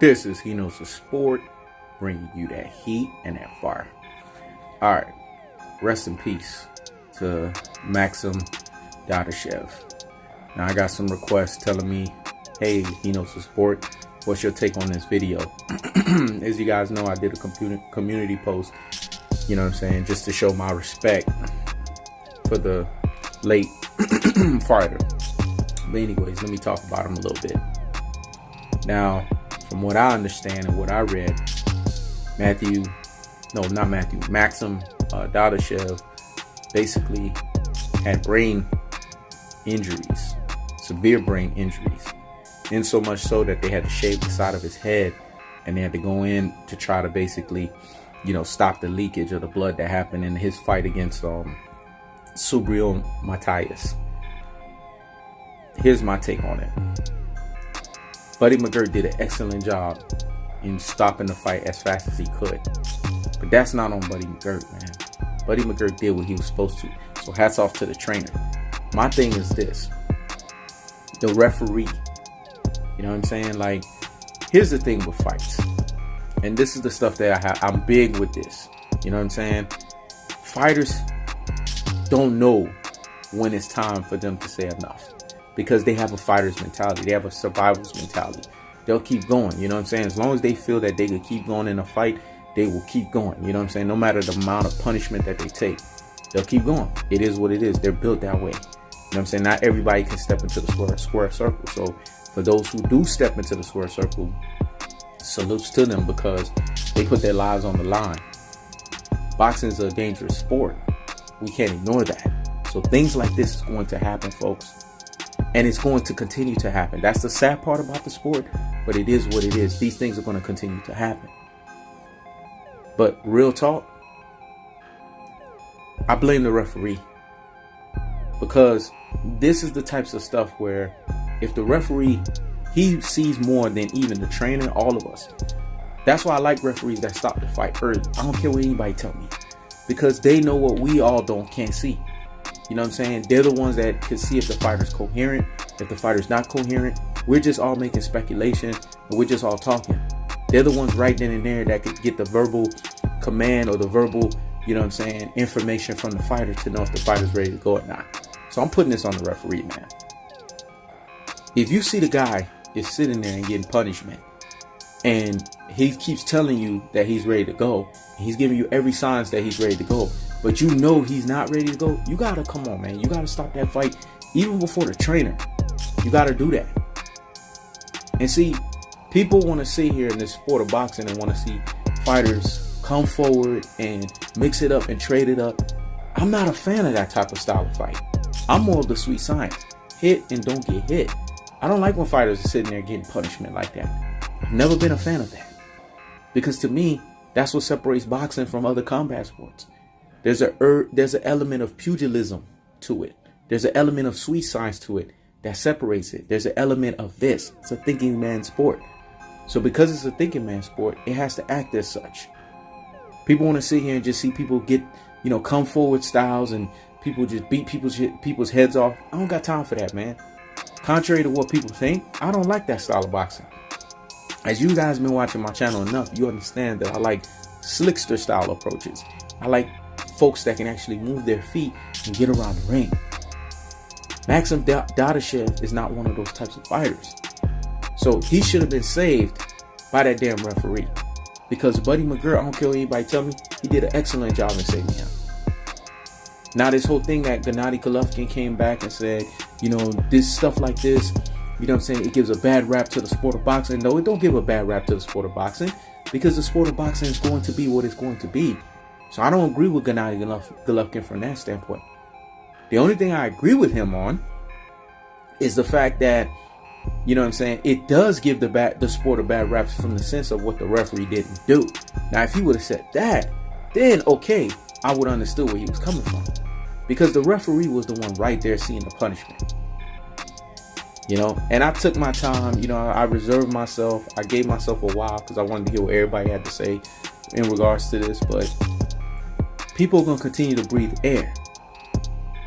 This is He Knows the Sport, bringing you that heat and that fire. All right, rest in peace to Maxim Dadashev. Now, I got some requests telling me, hey, He Knows the Sport, what's your take on this video? As you guys know, I did a community post, you know what I'm saying, just to show my respect for the late fighter. But anyways, let me talk about him a little bit. Now, from what I understand and what I read, Maxim Dadashev basically had brain injuries, severe brain injuries, in so much so that they had to shave the side of his head, and they had to go in to try to basically, stop the leakage of the blood that happened in his fight against Subriel Matias. Here's my take on it. Buddy McGirt did an excellent job in stopping the fight as fast as he could. But that's not on Buddy McGirt, man. Buddy McGirt did what he was supposed to. So hats off to the trainer. My thing is this. The referee. You know what I'm saying? Like, here's the thing with fights. And this is the stuff that I'm big with this. You know what I'm saying? Fighters don't know when it's time for them to say enough. Because they have a fighter's mentality. They have a survival's mentality. They'll keep going. You know what I'm saying? As long as they feel that they could keep going in a fight, they will keep going. You know what I'm saying? No matter the amount of punishment that they take, they'll keep going. It is what it is. They're built that way. You know what I'm saying? Not everybody can step into the square circle. So for those who do step into the square circle, salutes to them, because they put their lives on the line. Boxing is a dangerous sport. We can't ignore that. So things like this is going to happen, folks. And it's going to continue to happen. That's the sad part about the sport, but it is what it is. These things are going to continue to happen. But real talk, I blame the referee, because this is the types of stuff where if the referee, he sees more than even the trainer, all of us. That's why I like referees that stop the fight early. I don't care what anybody tell me, because they know what we all can't see. You know what I'm saying? They're the ones that can see if the fighter's coherent, if the fighter's not coherent. We're just all making speculation, and we're just all talking. They're the ones right then and there that could get the verbal command or the verbal, information from the fighter to know if the fighter's ready to go or not. So I'm putting this on the referee, man. If you see the guy is sitting there and getting punishment, and he keeps telling you that he's ready to go, and he's giving you every signs that he's ready to go, but you know he's not ready to go, you gotta come on, man. You gotta stop that fight even before the trainer. You gotta do that. And see, people want to sit here in this sport of boxing and want to see fighters come forward and mix it up and trade it up. I'm not a fan of that type of style of fight. I'm more of the sweet science. Hit and don't get hit. I don't like when fighters are sitting there getting punishment like that. I've never been a fan of that. Because to me, that's what separates boxing from other combat sports. There's an element of pugilism to it. There's an element of sweet science to it that separates it. There's an element of this. It's a thinking man's sport. So because it's a thinking man's sport, it has to act as such. People want to sit here and just see people get, come forward styles, and people just beat people's heads off. I don't got time for that, man. Contrary to what people think, I don't like that style of boxing. As you guys been watching my channel enough, you understand that I like slickster style approaches. I like folks that can actually move their feet and get around the ring. Maxim Dadashev is not one of those types of fighters. So he should have been saved by that damn referee. Because Buddy McGirt, I don't care what anybody tell me, he did an excellent job in saving him. Now this whole thing that Gennadiy Golovkin came back and said, this stuff like this, it gives a bad rap to the sport of boxing. No, it don't give a bad rap to the sport of boxing, because the sport of boxing is going to be what it's going to be. So I don't agree with Gennadiy Golovkin from that standpoint. The only thing I agree with him on is the fact that, it does give the sport a bad rap from the sense of what the referee didn't do. Now, if he would have said that, then okay, I would have understood where he was coming from. Because the referee was the one right there seeing the punishment. And I took my time, I reserved myself. I gave myself a while because I wanted to hear what everybody had to say in regards to this. But people are going to continue to breathe air.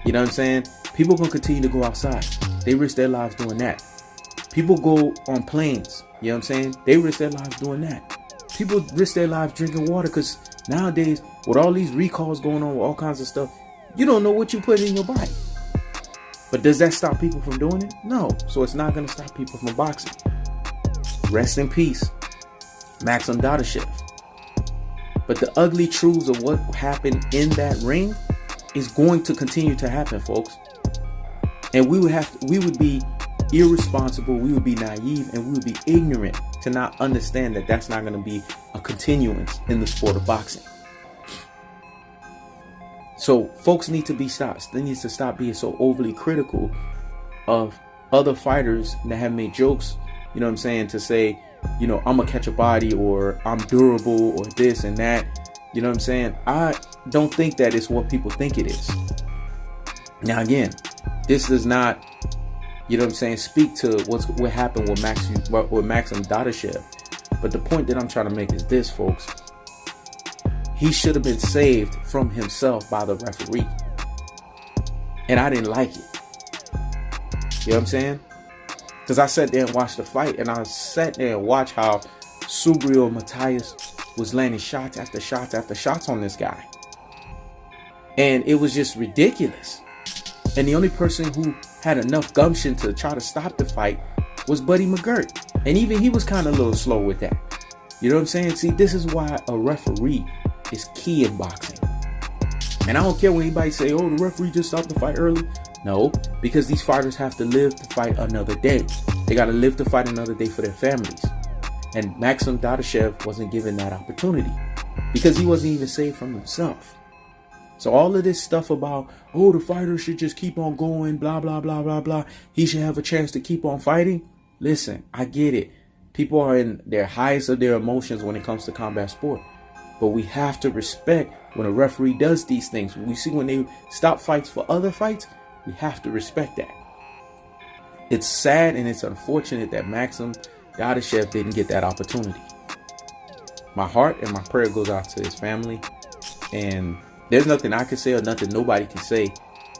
You know what I'm saying? People are going to continue to go outside. They risk their lives doing that. People go on planes. You know what I'm saying? They risk their lives doing that. People risk their lives drinking water, because nowadays, with all these recalls going on with all kinds of stuff, you don't know what you put in your body. But does that stop people from doing it? No. So it's not going to stop people from boxing. Rest in peace, Maxim Dadashev. But the ugly truths of what happened in that ring is going to continue to happen, folks. And we would be irresponsible, we would be naive, and we would be ignorant to not understand that that's not going to be a continuance in the sport of boxing. So folks need to they need to stop being so overly critical of other fighters that have made jokes, you know what I'm saying, to say, you know, I'm gonna catch a body, or I'm durable, or this and that. You know what I'm saying? I don't think that is what people think it is. Now again, this does not, you know what I'm saying, speak to what happened with Maxim Dadashev. But the point that I'm trying to make is this, folks. He should have been saved from himself by the referee. And I didn't like it. You know what I'm saying? Because I sat there and watched the fight, and I sat there and watched how Subriel Matias was landing shots after shots after shots on this guy. And it was just ridiculous. And the only person who had enough gumption to try to stop the fight was Buddy McGirt. And even he was kind of a little slow with that. You know what I'm saying? See, this is why a referee is key in boxing. And I don't care when anybody say, oh, the referee just stopped the fight early. No, because these fighters have to live to fight another day. They got to live to fight another day for their families. And Maxim Dadashev wasn't given that opportunity because he wasn't even saved from himself. So all of this stuff about, oh, the fighter should just keep on going, blah, blah, blah, blah, blah. He should have a chance to keep on fighting. Listen, I get it. People are in their highest of their emotions when it comes to combat sport. But we have to respect when a referee does these things. We see when they stop fights for other fights, we have to respect that. It's sad and it's unfortunate that Maxim Dadashev didn't get that opportunity. My heart and my prayer goes out to his family. And there's nothing I can say or nothing nobody can say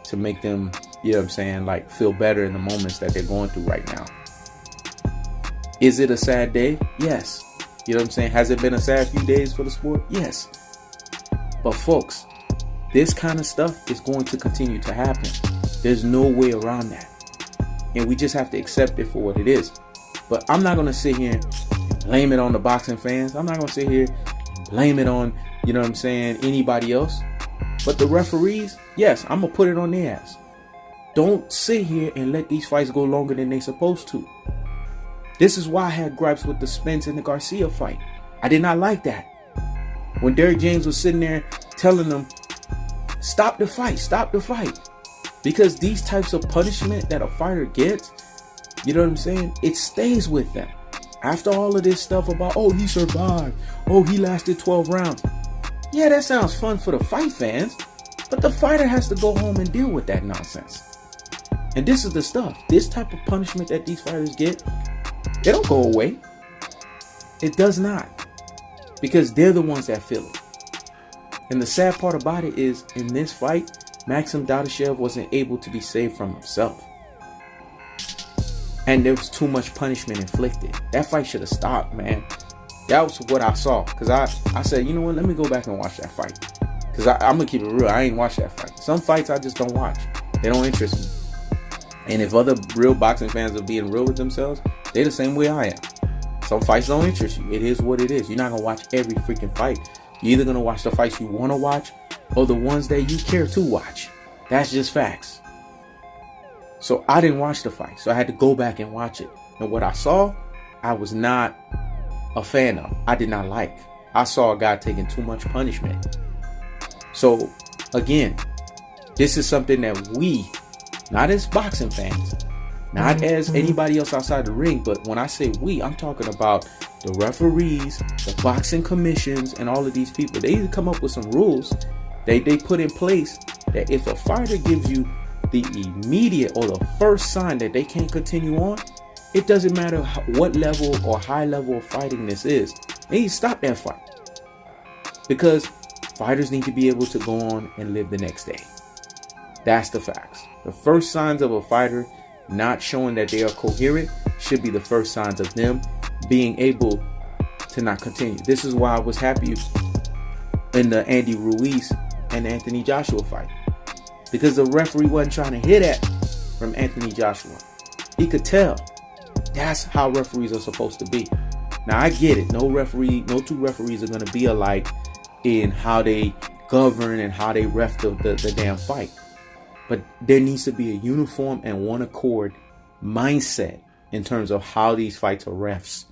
to make them, you know what I'm saying, like feel better in the moments that they're going through right now. Is it a sad day? Yes. You know what I'm saying? Has it been a sad few days for the sport? Yes. But folks, this kind of stuff is going to continue to happen. There's no way around that. And we just have to accept it for what it is. But I'm not going to sit here and blame it on the boxing fans. I'm not going to sit here and blame it on, you know what I'm saying, anybody else. But the referees, yes, I'm going to put it on their ass. Don't sit here and let these fights go longer than they're supposed to. This is why I had gripes with the Spence and the Garcia fight. I did not like that. When Derrick James was sitting there telling them, stop the fight, stop the fight. Because these types of punishment that a fighter gets, you know what I'm saying, it stays with them. After all of this stuff about, oh, he survived, oh, he lasted 12 rounds. Yeah, that sounds fun for the fight fans, but the fighter has to go home and deal with that nonsense. And this is the stuff. This type of punishment that these fighters get, it don't go away. It does not. Because they're the ones that feel it. And the sad part about it is, in this fight, Maxim Dadashev wasn't able to be saved from himself. And there was too much punishment inflicted. That fight should have stopped, man. That was what I saw. Because I said, you know what, let me go back and watch that fight. Because I'm going to keep it real. I ain't watched that fight. Some fights I just don't watch. They don't interest me. And if other real boxing fans are being real with themselves, they're the same way I am. Some fights don't interest you. It is what it is. You're not going to watch every freaking fight. You're either going to watch the fights you want to watch or the ones that you care to watch. That's just facts. So I didn't watch the fight. So I had to go back and watch it. And what I saw, I was not a fan of. I did not like. I saw a guy taking too much punishment. So again, this is something that we, not as boxing fans, not as anybody else outside the ring, but when I say we, I'm talking about the referees, the boxing commissions, and all of these people. They need to come up with some rules they put in place that if a fighter gives you the immediate or the first sign that they can't continue on, it doesn't matter what level or high level of fighting this is, they need to stop that fight. Because fighters need to be able to go on and live the next day. That's the facts. The first signs of a fighter not showing that they are coherent should be the first signs of them being able to not continue. This is why I was happy in the Andy Ruiz and Anthony Joshua fight, because the referee wasn't trying to hit that from Anthony Joshua. He could tell. That's how referees are supposed to be. Now I get it. No two referees are going to be alike in how they govern and how they ref the damn fight. But there needs to be a uniform and one accord mindset in terms of how these fights are refs.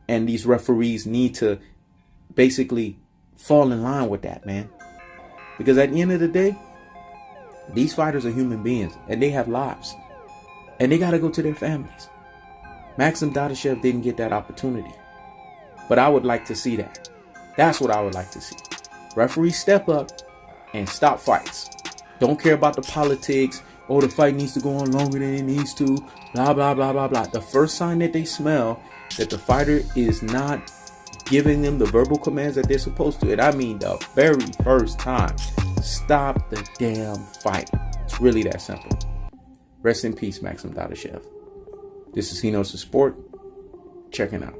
And these referees need to basically fall in line with that, man. Because at the end of the day, these fighters are human beings and they have lives. And they got to go to their families. Maxim Dadashev didn't get that opportunity. But I would like to see that. That's what I would like to see. Referees step up and stop fights. Don't care about the politics. Oh, the fight needs to go on longer than it needs to. Blah, blah, blah, blah, blah. The first sign that they smell that the fighter is not giving them the verbal commands that they're supposed to, and I mean the very first time, stop the damn fight. It's really that simple. Rest in peace, Maxim Dadashev. This is He Knows the Sport. Checking out.